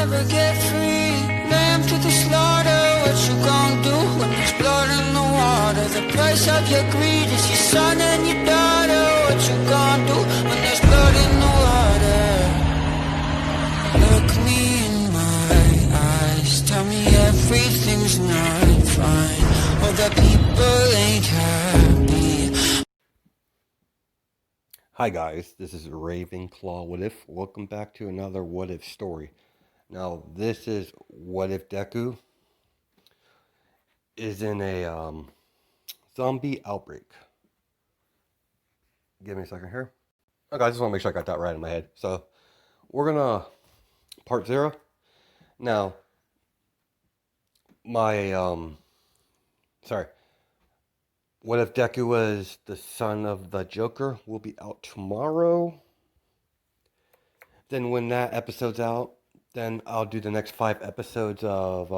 never get free. Lamb to the slaughter, what you gon' do when there's blood in the water? The price of your greed is your son and your daughter. What you gon' do when there's blood in the water? Look me in my eyes, tell me everything's not fine, or that people ain't happy. Hi guys, this is Ravenclaw What If. Welcome back to another What If story. Now this is what if Deku is in a zombie outbreak. Give me a second here. Okay, I just want to make sure I got that right in my head. So we're gonna part 0. Now my sorry. What if Deku was the son of the Joker will be out tomorrow. Then when that episode's out, then I'll do the next 5 episodes of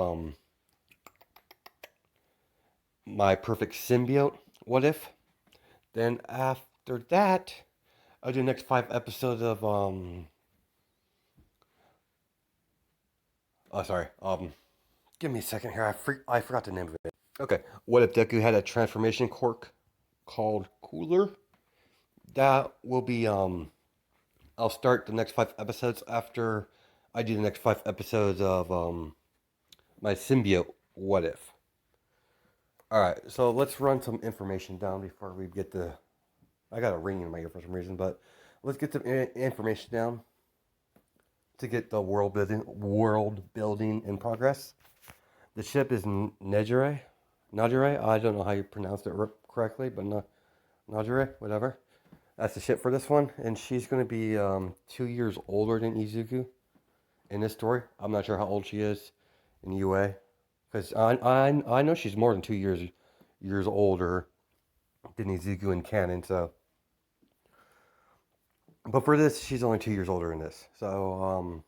my perfect symbiote, what if? Then after that, I'll do the next 5 episodes of give me a second here. I forgot the name of it. Okay, what if Deku had a transformation quirk called Cooler? That will be I'll start the next 5 episodes after I do the next 5 episodes of my symbiote, what if? Alright, so let's run some information down before we get the... I got a ring in my ear for some reason, but let's get some information down to get the world building in progress. The ship is Nejire. I don't know how you pronounced it correctly, but Nejire, whatever. That's the ship for this one, and she's going to be 2 years older than Izuku in this story. I'm not sure how old she is in UA, because I know she's more than 2 years older than Izuku in canon. So, but for this, she's only 2 years older in this. So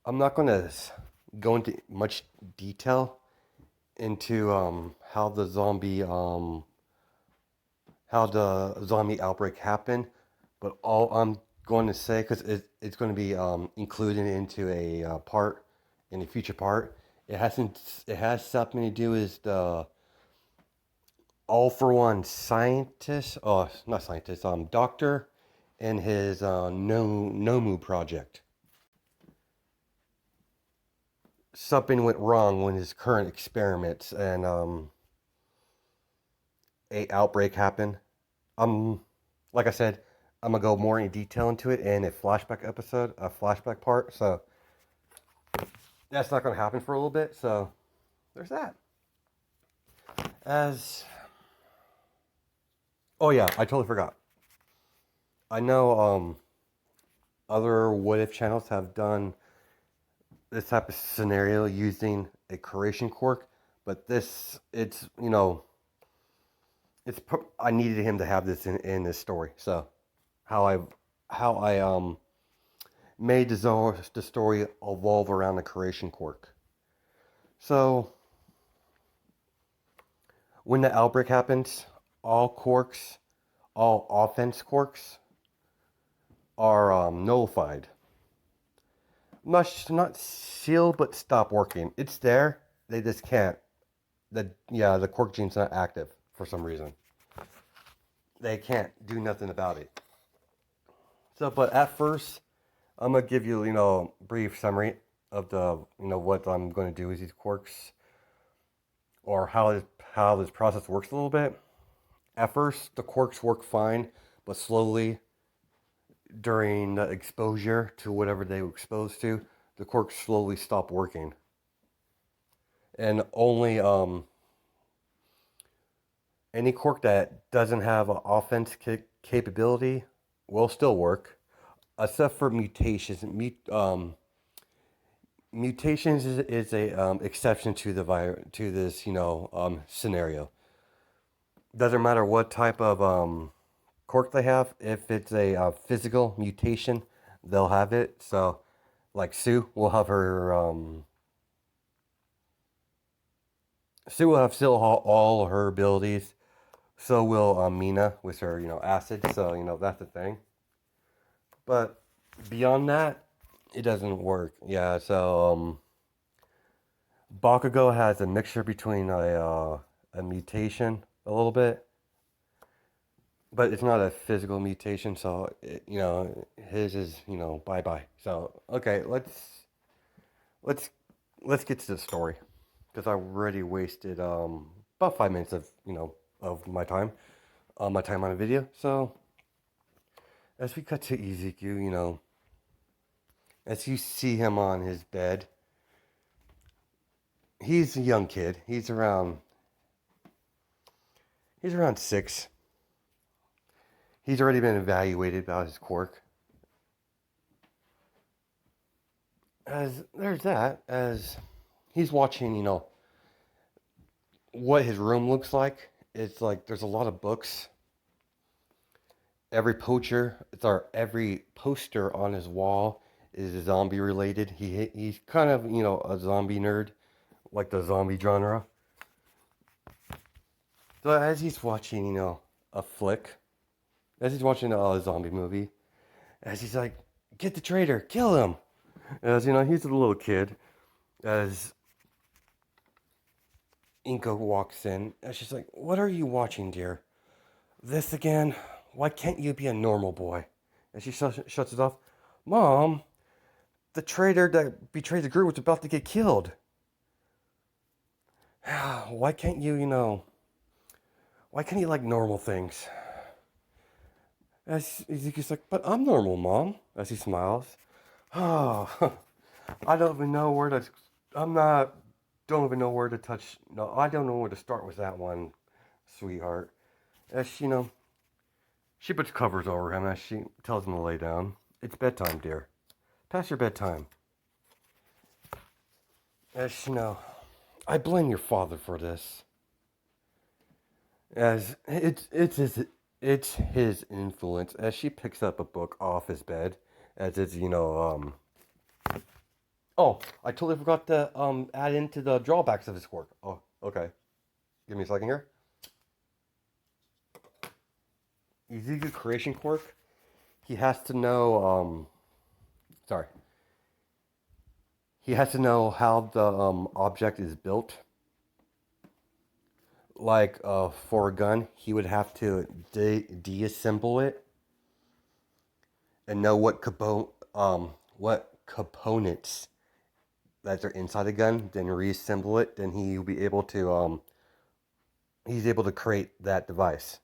I'm not going to go into much detail into how the zombie outbreak happened, but all I'm going to say, because it's going to be included into a part in a future part. It has something to do with the all for one scientist, not scientist, doctor, and his Nomu project. Something went wrong with his current experiments, and a outbreak happened. Like I said, I'm gonna go more in detail into it in a flashback part. So that's not gonna happen for a little bit. So there's that. Oh yeah, I totally forgot. I know other what if channels have done this type of scenario using a creation quirk, but I needed him to have this in this story. So how I made the story evolve around the creation quirk. So when the outbreak happens, all offense quirks are nullified. Not sealed, but stop working. It's there. They just can't. The quirk gene's not active for some reason. They can't do nothing about it. So, but at first, I'm gonna give you, a brief summary of the, what I'm going to do with these quirks, or how this process works a little bit. At first, the quirks work fine, but slowly, during the exposure to whatever they were exposed to, the quirks slowly stop working. And only any quirk that doesn't have an offense capability will still work, except for mutations. Mutations is a exception to this scenario. Doesn't matter what type of quirk they have. If it's a physical mutation, they'll have it. So, like Sue will have Sue will have still all her abilities. So will Mina with her acid. So that's the thing. But beyond that, it doesn't work. Yeah, so Bakugo has a mixture between a mutation a little bit, but it's not a physical mutation. So his is bye bye. So okay, let's let's get to the story because I already wasted about 5 minutes of of my time on a video. So as we cut to Izuku, as you see him on his bed, he's a young kid. He's around 6. He's already been evaluated about his quirk. As there's that, as he's watching, what his room looks like. It's like there's a lot of books. Every poster on his wall is zombie related. He's kind of a zombie nerd, like the zombie genre. So as he's watching a flick, as he's watching a zombie movie, as he's like, get the traitor, kill him. As he's a little kid. As Inko walks in, and she's like, what are you watching, dear? This again? Why can't you be a normal boy? And she shuts it off. Mom, the traitor that betrayed the group was about to get killed. Why can't why can't you like normal things? As Ezekiel's like, but I'm normal, Mom. As he smiles. Oh, I don't even know where to. Don't even know where to touch. No, I don't know where to start with that one, sweetheart. As she puts covers over him as she tells him to lay down. It's bedtime, dear. Past your bedtime. As I blame your father for this. As it's his influence. As she picks up a book off his bed, as it's Oh, I totally forgot to add into the drawbacks of his quirk. Oh, okay. Give me a second here. Ezekiel creation quirk. He has to know sorry. He has to know how the object is built. Like for a gun, he would have to deassemble it and know what components that are inside the gun, then reassemble it. Then he'll be able to he's able to create that device,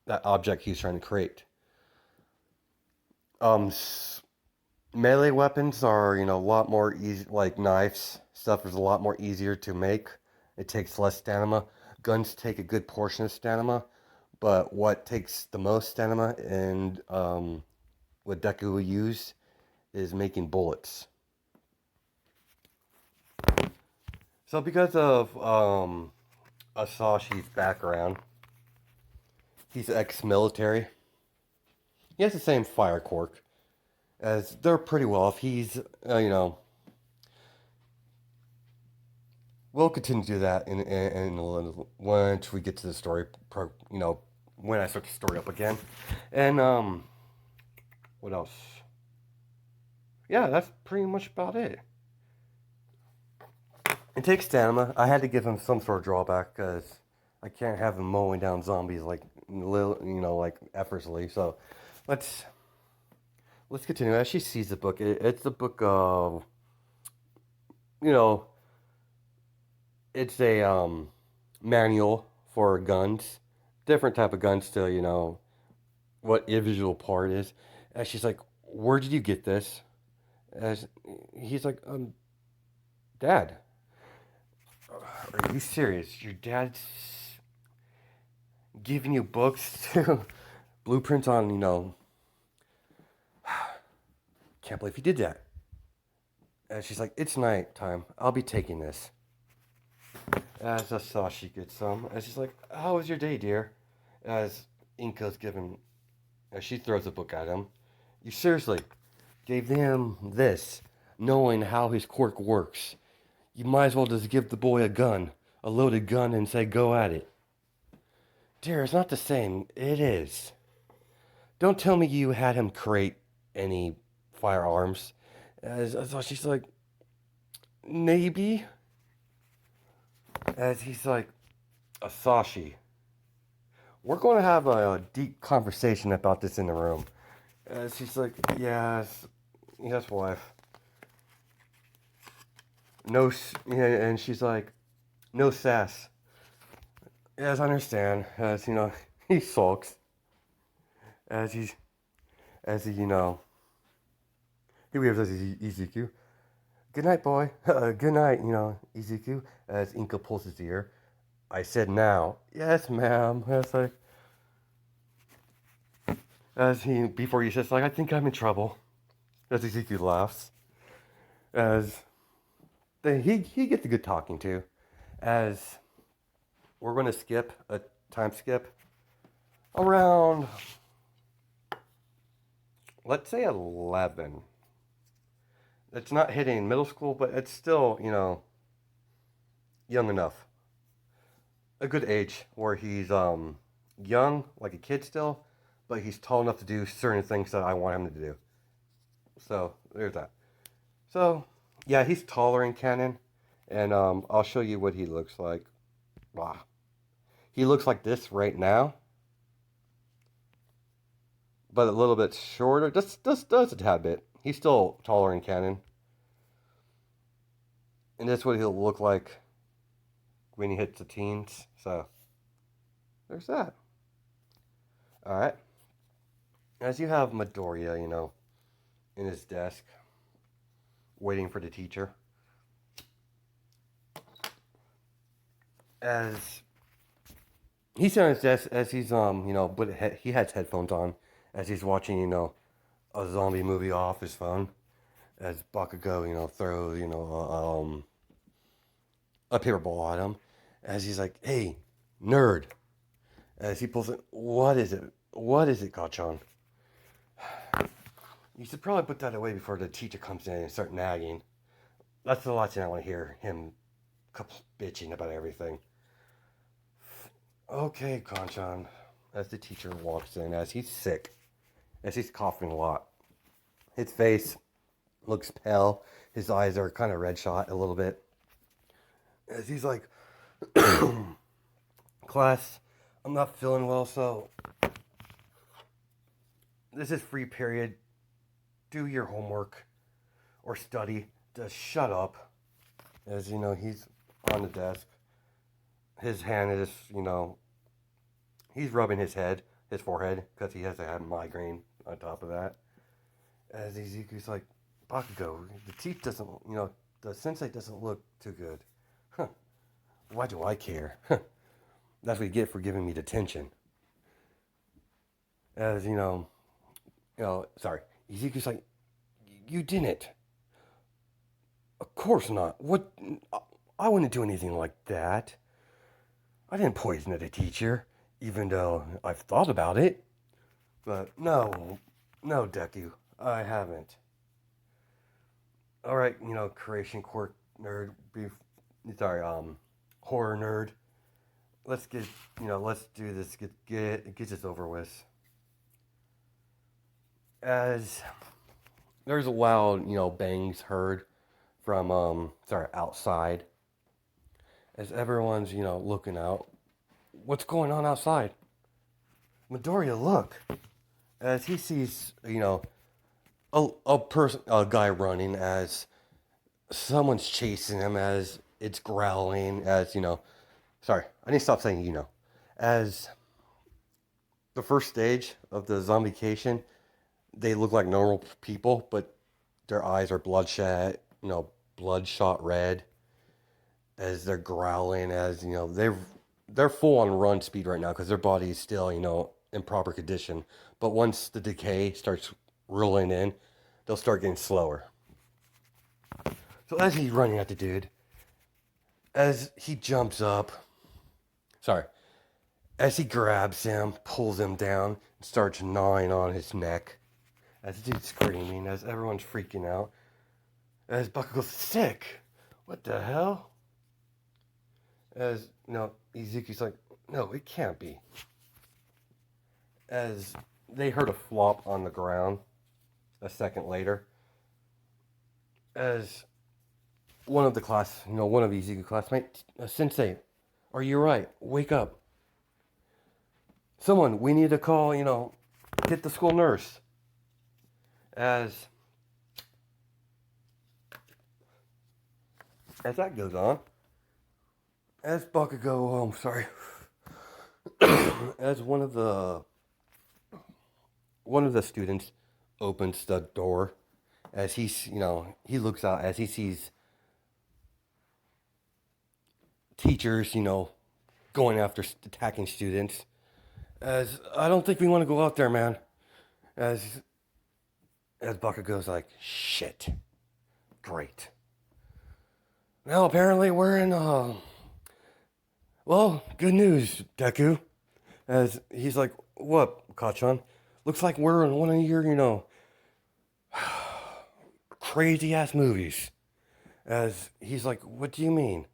that object he's trying to create. Um, Melee weapons are a lot more easy, like knives. Stuff is a lot more easier to make. It takes less stamina. Guns take a good portion of stamina, but what takes the most stamina and what deku will use is making bullets. So because of Asashi's background, he's ex-military. He has the same fire quirk, as they're pretty well off. He's we'll continue to do that once we get to the story. When I start the story up again, and what else? Yeah, that's pretty much about it. It takes stamina. I had to give him some sort of drawback because I can't have him mowing down zombies like like effortlessly. So let's continue. As she sees the book, it's a book of it's a manual for guns, different type of guns to what individual part is. And she's like, "Where did you get this?" As he's like, Dad, are you serious? Your dad's giving you books to blueprints on Can't believe he did that." And she's like, "It's night time. I'll be taking this." As Asashi gets some, and she's like, "How was your day, dear?" As Inka's giving, as she throws a book at him. "You seriously gave him this, knowing how his quirk works. You might as well just give the boy a loaded gun, and say, go at it." "Dear, it's not the same." "It is. Don't tell me you had him create any firearms. So she's like, maybe. As he's like, Asashi, we're going to have a deep conversation about this in the room. As she's like, yes, wife. No, yeah, and she's like, no sass. Yes, I understand. As you know, he sulks. As he's, as he waves at Izuku. Good night, boy. Good night, Izuku. As Inka pulls his ear. I said now. Yes, ma'am. As like, before he says like, I think I'm in trouble. As Izuku laughs. As he gets a good talking to. As we're going to skip a time skip around, let's say 11. It's not hitting middle school, but it's still, young enough. A good age where he's young, like a kid still, but he's tall enough to do certain things that I want him to do. So there's that. So yeah, he's taller in canon, and I'll show you what he looks like. Wow, he looks like this right now, but a little bit shorter. Just a tad bit. He's still taller in canon, and that's what he'll look like when he hits the teens. So there's that. All right. As you have Midoriya, in his desk, waiting for the teacher. As he's on his desk, as he's but he has headphones on, as he's watching, a zombie movie off his phone. As Bakugo, throws, a paper ball at him. As he's like, "Hey, nerd." As he pulls it, what is it? What is it, Gachan? You should probably put that away before the teacher comes in and start nagging. That's the last thing I want to hear. Him bitching about everything. Okay, Kanchan. As the teacher walks in, as he's sick, as he's coughing a lot. His face looks pale. His eyes are kind of red shot a little bit. As he's like, class, I'm not feeling well, so this is free period. Do your homework or study. Just shut up. As he's on the desk. His hand is, he's rubbing his forehead, because he has a migraine on top of that. As Izuku's like, Bakugo, the teeth doesn't, the sensei doesn't look too good. Huh. Why do I care? That's what you get for giving me detention. As, sorry. Izuku's like, you didn't. Of course not. What? I wouldn't do anything like that. I didn't poison the teacher, even though I've thought about it. But no, Deku, I haven't. All right, creation quirk nerd, horror nerd. Let's let's do this. Get this over with. As there's a loud, bangs heard from outside. As everyone's, looking out. What's going on outside? Midoriya, look. As he sees, a guy running, as someone's chasing him, as it's growling, as, sorry, I need to stop saying, as the first stage of the zombification, they look like normal people, but their eyes are bloodshot red, as they're growling, as they're full on run speed right now because their body is still in proper condition. But once the decay starts rolling in, they'll start getting slower. So as he's running at the dude, as he jumps up, as he grabs him, pulls him down, and starts gnawing on his neck, as the dude's screaming, as everyone's freaking out, as Bakugo's sick. What the hell? As, Izuku's like, no, it can't be. As they heard a flop on the ground a second later. as one of the class, one of Izuku's classmates, Sensei, are you right? Wake up. Someone, we need to call, get the school nurse. As that goes on, as Bakugo, sorry, as one of the students opens the door, as he's, he looks out as he sees teachers, going after attacking students. As I don't think we want to go out there, man. As Bakugo's like, shit, great. Now apparently we're in well, good news, Deku. As he's like, what, Kachan? Looks like we're in one of your, crazy ass movies. As he's like, what do you mean?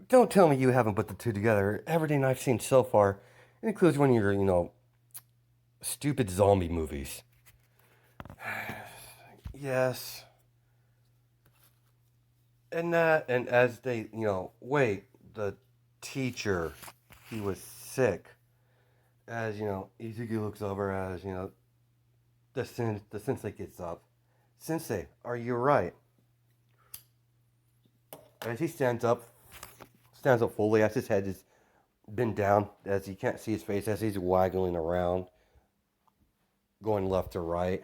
Don't tell me you haven't put the two together. Everything I've seen so far includes one of your, stupid zombie movies. Yes. And as they, wait, the teacher, he was sick. As, Izuku looks over as, the sensei gets up. Sensei, are you right? As he stands up fully, as his head is bent down, as you can't see his face, as he's waggling around, going left to right.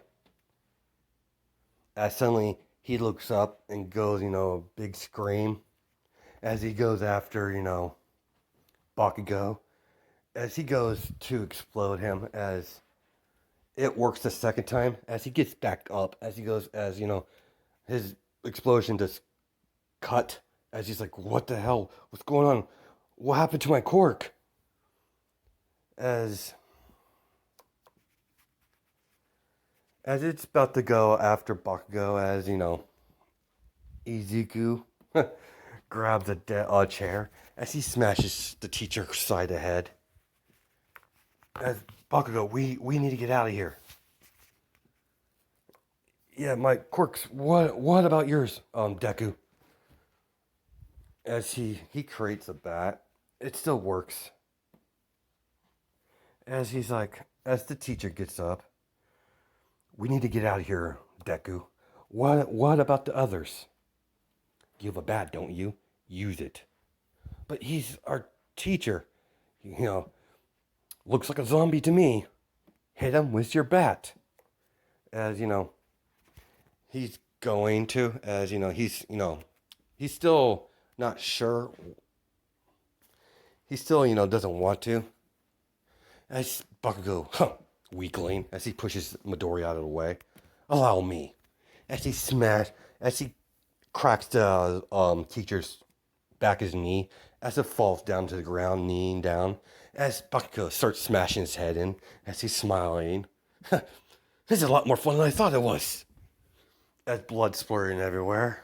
As suddenly he looks up and goes, a big scream, as he goes after, Bakugo. As he goes to explode him, as it works the second time, as he gets back up, as he goes, as, his explosion just cut, as he's like, what the hell? What's going on? What happened to my cork? As it's about to go after Bakugo, as, Izuku grabs a chair, as he smashes the teacher side of the head. As Bakugo, we need to get out of here. Yeah, my quirks. What about yours, Deku? As he creates a bat, it still works. As he's like, as the teacher gets up, we need to get out of here, Deku. What about the others? You have a bat, don't you? Use it. But he's our teacher. Looks like a zombie to me. Hit him with your bat. As, he's going to, as, he's still not sure. He still, doesn't want to. As Bakugo, weakling, as he pushes Midori out of the way. Allow me. As he cracks the teacher's back his knee, as it falls down to the ground, kneeling down, as Bakugo starts smashing his head in, as he's smiling. This is a lot more fun than I thought it was. As blood splurting everywhere.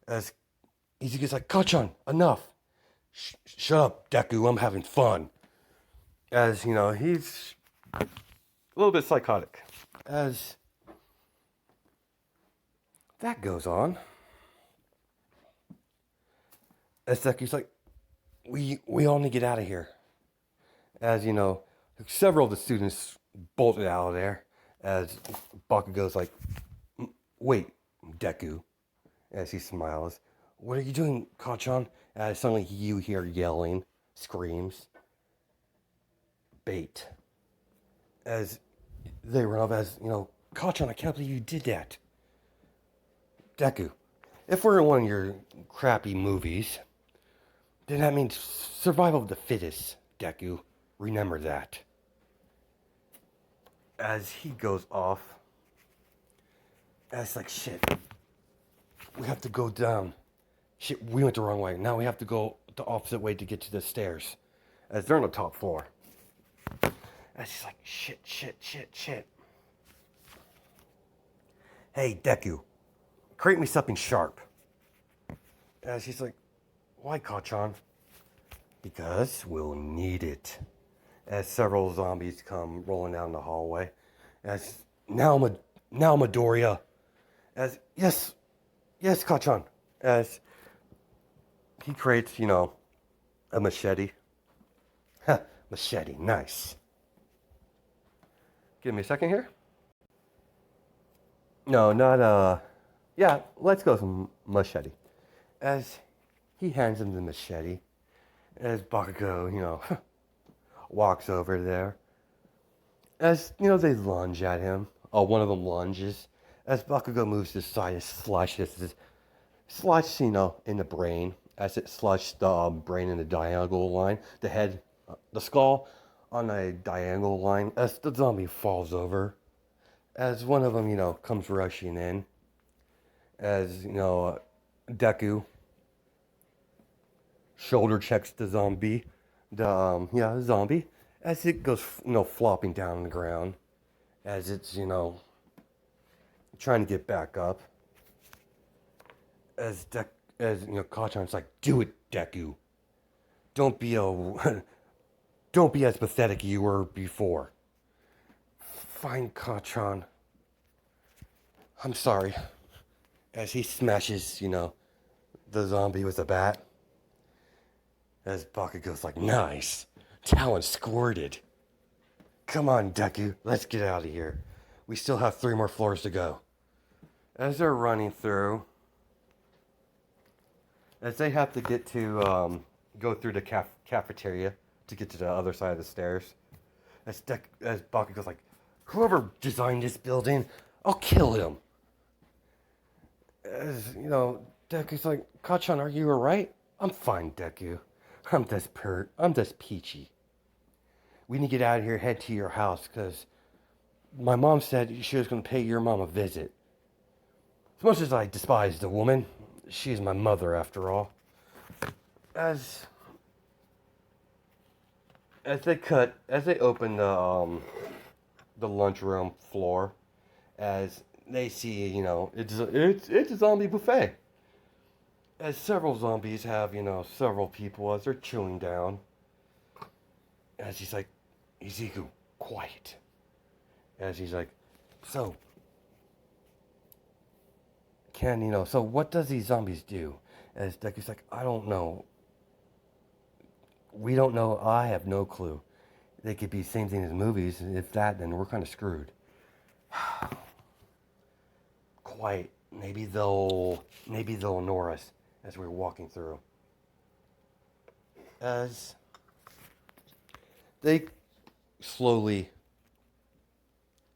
As Izuku's like, Kachan, enough. Shut up, Deku, I'm having fun. As, he's a little bit psychotic. As that goes on, as Deku's like, we all need to get out of here. As, several of the students bolted out of there. As Bakugo's like, wait, Deku. As he smiles, what are you doing, Kachan? As suddenly you hear yelling, screams. Bait. As they run up, as, Kachan, I can't believe you did that. Deku, if we're in one of your crappy movies, then that means survival of the fittest, Deku. Remember that. As he goes off, as like, shit, we have to go down. Shit, we went the wrong way. Now we have to go the opposite way to get to the stairs. As they're on the top floor. As he's like, shit. Hey, Deku, create me something sharp. As he's like, why, Kachan? Because we'll need it. As several zombies come rolling down the hallway. As now Midoriya. As, yes, Kachan. As he creates, a machete. Ha, machete, nice. Give me a second here. No, not, yeah, let's go with machete. As he hands him the machete, as Bakugo, walks over there. As, they lunge at him. Oh, one of them lunges. As Bakugo moves to the side, it slashes, in the brain. As it slashes the brain in the diagonal line. The head, the skull on a diagonal line. As the zombie falls over. As one of them, comes rushing in. As, Deku shoulder checks the zombie. The zombie. As it goes, flopping down on the ground. As it's, trying to get back up. As Kachan's like, do it, Deku. Don't be don't be as pathetic you were before. Fine, Kachan. I'm sorry. As he smashes, the zombie with a bat. As Bakugo's like, nice. Talon squirted. Come on, Deku. Let's get out of here. We still have 3 more floors to go. As they're running through, as they have to get to go through the cafeteria to get to the other side of the stairs, as Bakugo's like, whoever designed this building, I'll kill him. As Deku's like, Kachan, are you alright? I'm fine, Deku. I'm just peachy. We need to get out of here, head to your house, because my mom said she was going to pay your mom a visit. As much as I despise the woman, she is my mother after all. As they open the lunchroom floor, as they see, it's a zombie buffet. As several zombies have, several people as they're chewing down. As he's like, Izuku, quiet. As he's like, so what does these zombies do? As Deku's like, I don't know. We don't know. I have no clue. They could be the same thing as movies. If that, then we're kind of screwed. Quiet. Maybe they'll ignore us as we're walking through. As they slowly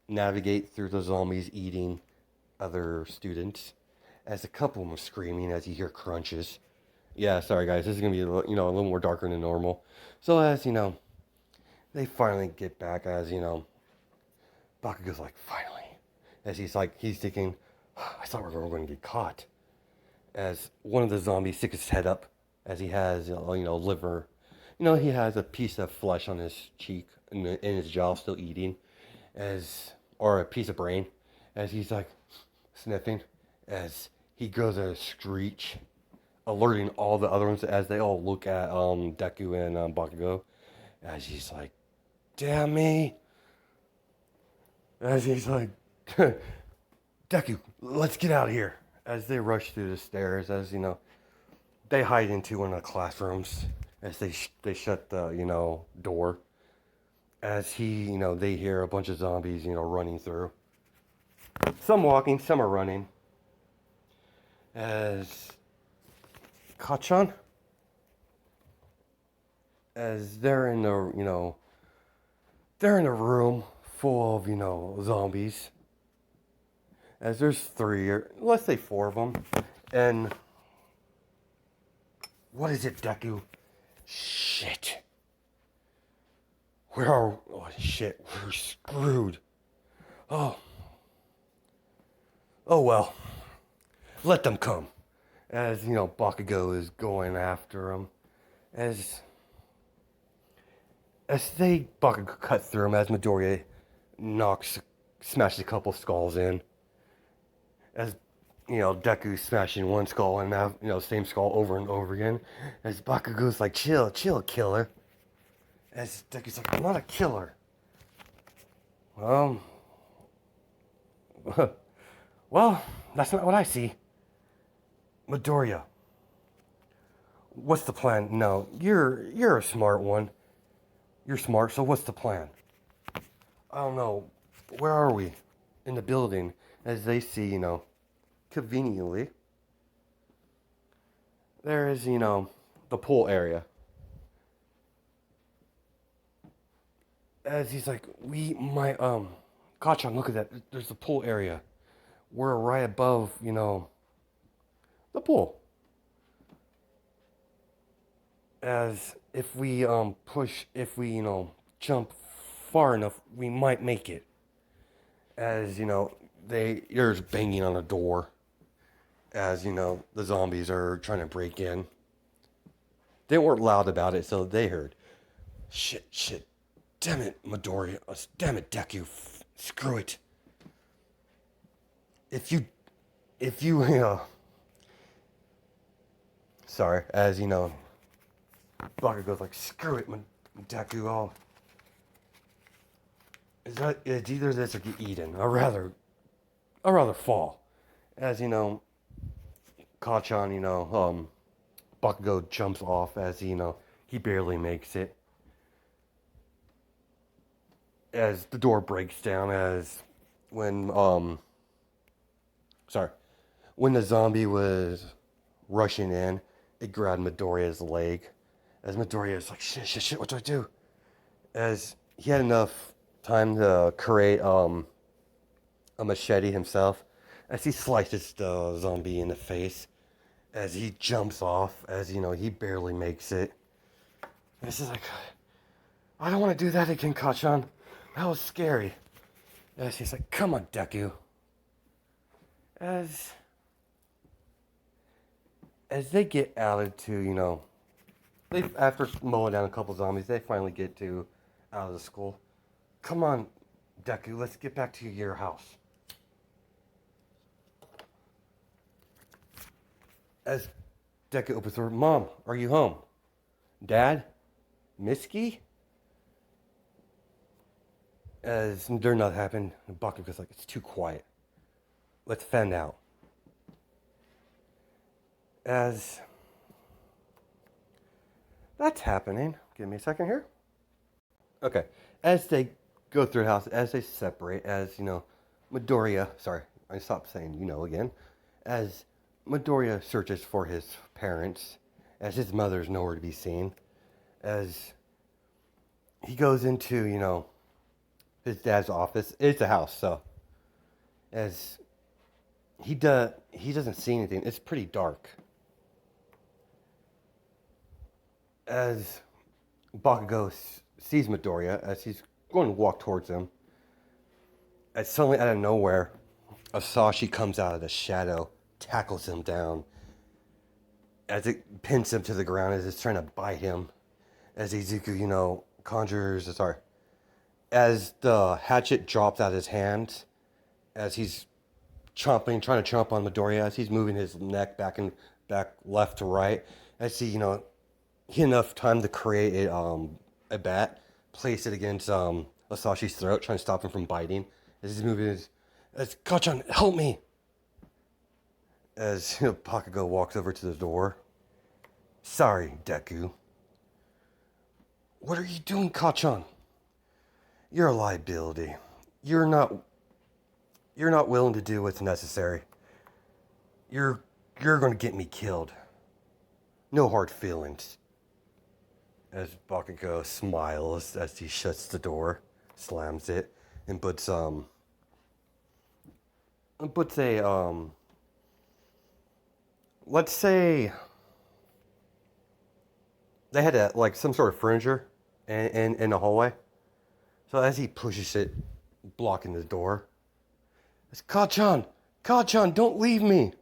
navigate through the zombies eating other students, as a couple of them are screaming as you hear crunches. Yeah, sorry guys, this is going to be a little more darker than normal. So as, they finally get back, as, Bakugo's like, finally. As he's thinking, I thought we were going to get caught. As one of the zombies sticks his head up, as he has, liver. He has a piece of flesh on his cheek, in his jaw, still eating. Or a piece of brain. As he's like, sniffing. As he goes at a screech, alerting all the other ones as they all look at Deku and Bakugo. As he's like, damn me. As he's like, Deku, let's get out of here. As they rush through the stairs, as, they hide into one of the classrooms. As they shut the, door. As they hear a bunch of zombies, running through. Some walking, some are running. As Kachan, as they're in the, they're in a room full of, zombies. As there's 3, or let's say 4 of them. And what is it, Deku? Shit. Oh shit, we're screwed. Oh well. Let them come. As, Bakugo is going after him. As Bakugo cuts through him, as Midoriya smashes a couple skulls in. As, Deku smashing one skull and same skull over and over again. As Bakugo's like, chill, killer. As Deku's like, I'm not a killer. Well, That's not what I see. Midoriya, what's the plan? No, you're a smart one. You're smart, so what's the plan? I don't know. Where are we? In the building, as they see, conveniently, there is, the pool area. As he's like, we might, Kachan, look at that. There's the pool area. We're right above, the pool. As if we, if we, jump far enough, we might make it. As, there's banging on a door. As, the zombies are trying to break in. They weren't loud about it, so they heard. Shit. Damn it, Midoriya. Damn it, Deku. Screw it. If you, sorry, as Baka goes like, screw it, Deku. It's either this or get eaten. I'd rather fall. As Kachan, Bakugo jumps off as he barely makes it. As the door breaks down, as when when the zombie was rushing in, it grabbed Midoriya's leg. As Midoriya is like, shit, what do I do? As he had enough time to create a machete himself, as he slices the zombie in the face, as he jumps off, as he barely makes it. This is like, I don't want to do that again, Kachan. That was scary. As he's like, come on, Deku. As they get added to, they after mowing down a couple zombies, they finally get out of the school. Come on, Deku, let's get back to your house. As Deku opens the door, Mom, are you home? Dad? Mitsuki? As they're not happening, Bakugo's like, it's too quiet. Let's fan out. As that's happening, give me a second here. Okay, as they go through the house, as they separate, as Midoriya, sorry, I stopped saying again, as Midoriya searches for his parents, as his mother's nowhere to be seen, as he goes into, his dad's office. It's a house, so as he doesn't see anything. It's pretty dark. As Bakugo sees Midoriya, as he's going to walk towards him, as suddenly out of nowhere, Asashi comes out of the shadow, tackles him down, as it pins him to the ground, as it's trying to bite him, as Izuku, as the hatchet drops out of his hand, as he's trying to chomp on Midoriya, as he's moving his neck back left to right, as he had enough time to create a bat, place it against Asashi's throat, trying to stop him from biting. As he's moving as Kachan, help me! As Bakugo walks over to the door. Sorry, Deku. What are you doing, Kachan? You're a liability. You're not willing to do what's necessary. You're going to get me killed. No hard feelings. As Bakugo smiles as he shuts the door, slams it, and puts a let's say they had some sort of furniture in the hallway. So as he pushes it, blocking the door, it's Kachan, don't leave me.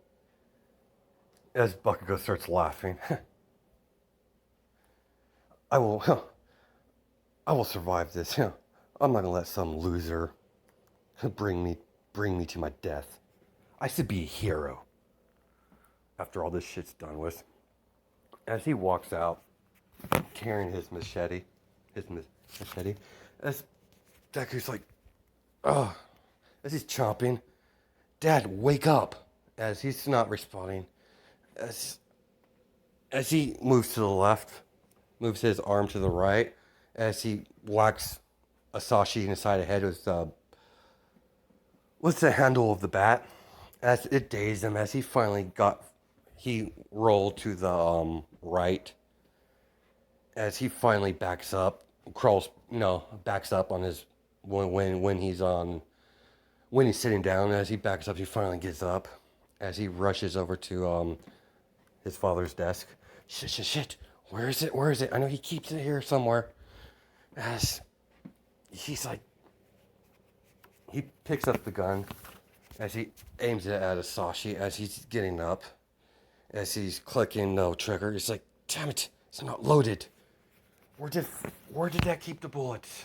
As Bakugo starts laughing. I will survive this. I'm not gonna let some loser bring me to my death. I should be a hero. After all this shit's done with. As he walks out, carrying his machete, as Deku's like, as he's chomping, Dad, wake up. as he's not responding. As as he moves to the left, moves his arm to the right, as he whacks Asashi inside the head with the handle of the bat. As it dazed him, as he rolled to the right. As he finally backs up, backs up on his when he's sitting down. As he backs up, he finally gets up. As he rushes over to his father's desk. Shit. Where is it? Where is it? I know he keeps it here somewhere. As he's like, he picks up the gun. As he aims it at Asashi. As he's getting up. As he's clicking the trigger. He's like, damn it, it's not loaded. Where did that keep the bullets?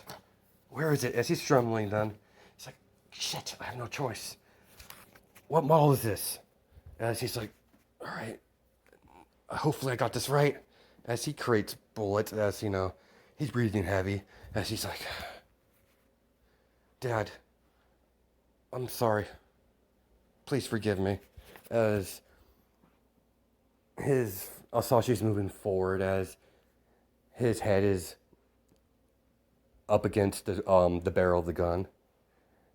Where is it? As he's struggling then, he's like, shit, I have no choice. What model is this? As he's like, all right, hopefully I got this right. As he creates bullets, as he's breathing heavy. As he's like, Dad, I'm sorry. Please forgive me. As Asashi's moving forward, as his head is up against the barrel of the gun.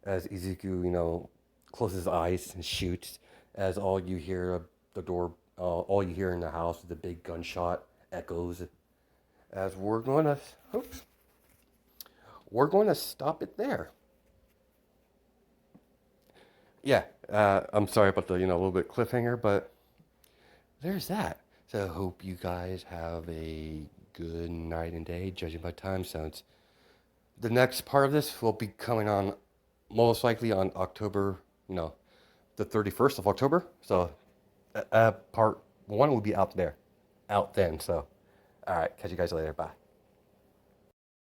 As Izuku, closes his eyes and shoots. As all you hear all you hear in the house is the big gunshot echoes. As we're going to stop it there. Yeah, I'm sorry about the little bit cliffhanger, but there's that. So I hope you guys have a good night and day, judging by time zones. The next part of this will be coming on most likely on October, the 31st of October. So part 1 will be out then. So, all right, catch you guys later. Bye.